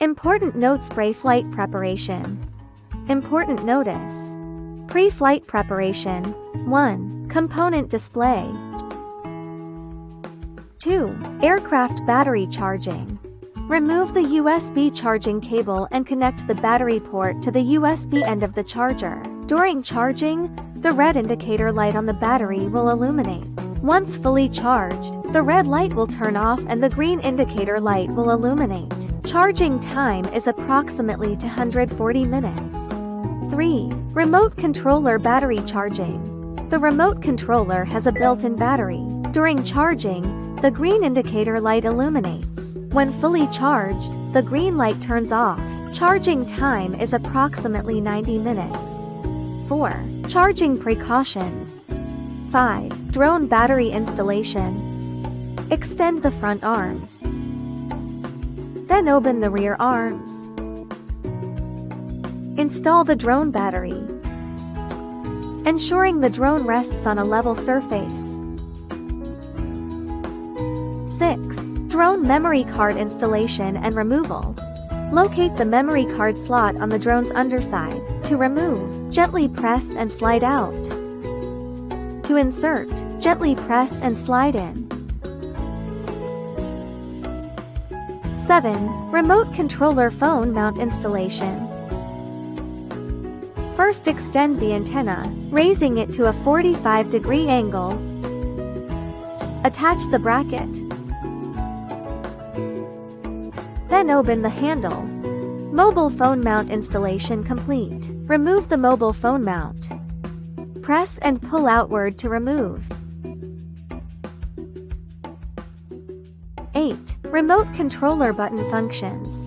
Important notes: pre-flight preparation. Important notice. Pre-flight preparation. 1. Component display. 2. Aircraft battery charging. Remove the USB charging cable and connect the battery port to the USB end of the charger. During charging, the red indicator light on the battery will illuminate. Once fully charged, the red light will turn off and the green indicator light will illuminate. Charging time is approximately 240 minutes. 3. Remote controller battery charging. The remote controller has a built-in battery. During charging, the green indicator light illuminates. When fully charged, the green light turns off. Charging time is approximately 90 minutes. 4. Charging precautions. 5. Drone battery installation. Extend the front arms. Then open the rear arms. Install the drone battery, ensuring the drone rests on a level surface. 6. Drone memory card installation and removal. Locate the memory card slot on the drone's underside. To remove, gently press and slide out. To insert, gently press and slide in. 7. Remote controller phone mount installation. First, extend the antenna, raising it to a 45-degree angle. Attach the bracket. Then open the handle. Mobile phone mount installation complete. Remove the mobile phone mount. Press and pull outward to remove. 8. Remote controller button functions.